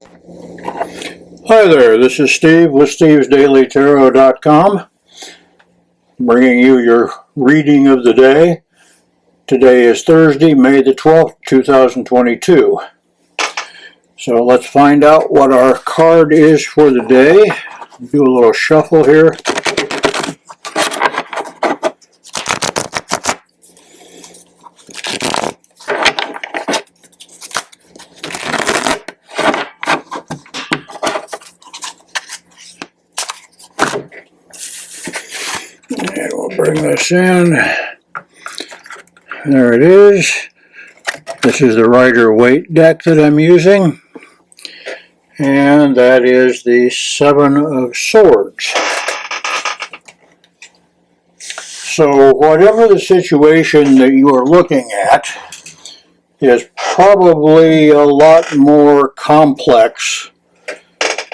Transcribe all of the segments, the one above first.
Hi there, this is Steve with stevesdailytarot.com, bringing you your reading of the day. Today is Thursday, May the 12th, 2022. So let's find out what our card is for the day. Do a little shuffle here. And we'll bring this in. There it is. This is the Rider-Waite deck that I'm using. And that is the Seven of Swords. So whatever the situation that you are looking at is probably a lot more complex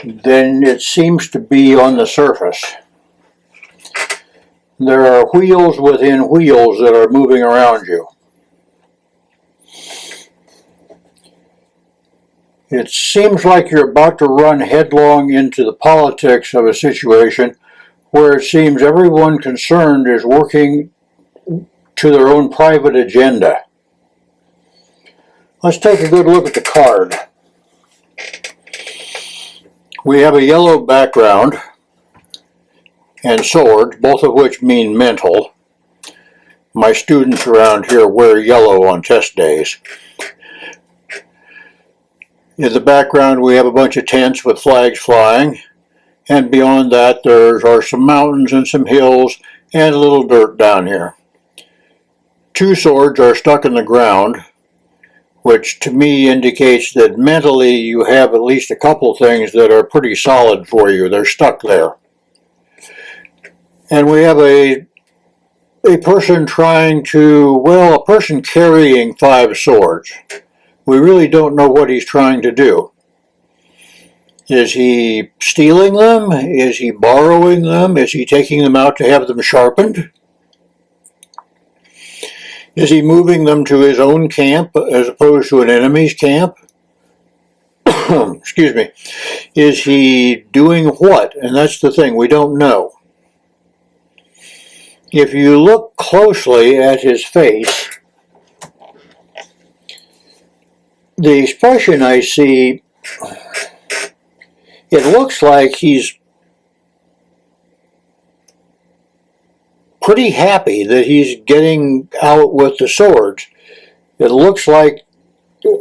than it seems to be on the surface. There are wheels within wheels that are moving around you. It seems like you're about to run headlong into the politics of a situation where it seems everyone concerned is working to their own private agenda. Let's take a good look at the card. We have a yellow background and swords, both of which mean mental. My students around here wear yellow on test days. In the background we have a bunch of tents with flags flying, and beyond that there are some mountains and some hills and a little dirt down here. Two swords are stuck in the ground, which to me indicates that mentally you have at least a couple things that are pretty solid for you. They're stuck there. And we have a person trying to, well, a person carrying five swords. We really don't know what he's trying to do. Is he stealing them? Is he borrowing them? Is he taking them out to have them sharpened? Is he moving them to his own camp as opposed to an enemy's camp? Excuse me. Is he doing what? And that's the thing, we don't know. If you look closely at his face, the expression I see, it looks like he's pretty happy that he's getting out with the swords. It looks like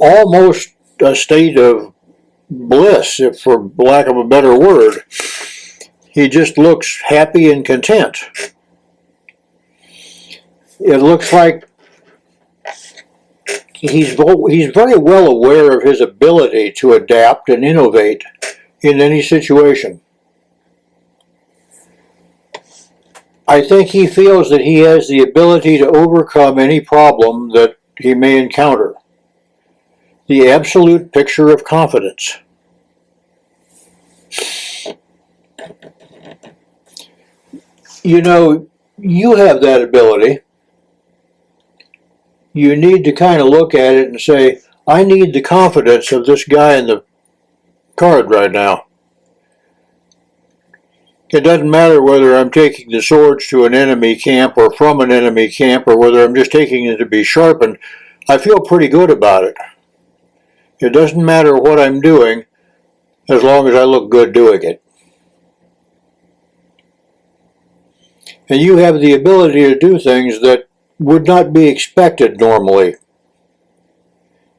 almost a state of bliss, if for lack of a better word. He just looks happy and content. It looks like he's very well aware of his ability to adapt and innovate in any situation. I think he feels that he has the ability to overcome any problem that he may encounter. The absolute picture of confidence. You know, you have that ability. You need to kind of look at it and say, I need the confidence of this guy in the card right now. It doesn't matter whether I'm taking the swords to an enemy camp or from an enemy camp, or whether I'm just taking it to be sharpened. I feel pretty good about it. It doesn't matter what I'm doing as long as I look good doing it. And you have the ability to do things that would not be expected normally.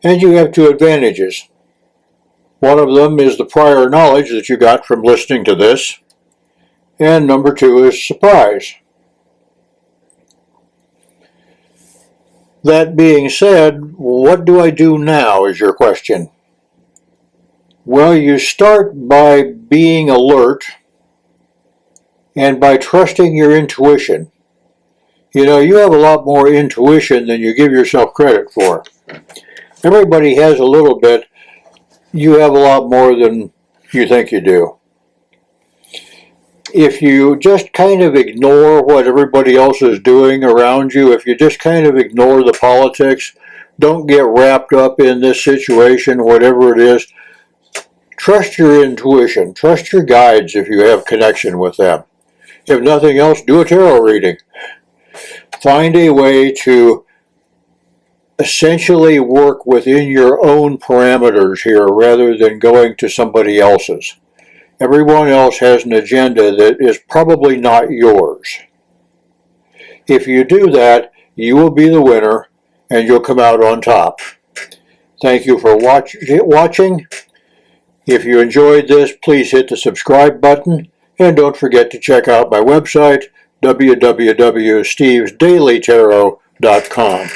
And you have two advantages. One of them is the prior knowledge that you got from listening to this. And number two is surprise. That being said, what do I do now is your question. Well, you start by being alert and by trusting your intuition. You know, you have a lot more intuition than you give yourself credit for. Everybody has a little bit. You have a lot more than you think you do. If you just kind of ignore what everybody else is doing around you, if you just kind of ignore the politics, don't get wrapped up in this situation, whatever it is, Trust your intuition. Trust your guides if you have connection with them. If nothing else, do a tarot reading. Find a way to essentially work within your own parameters here rather than going to somebody else's. Everyone else has an agenda that is probably not yours. If you do that, you will be the winner and you'll come out on top. Thank you for watching. If you enjoyed this, please hit the subscribe button and don't forget to check out my website, www.stevesdailytarot.com.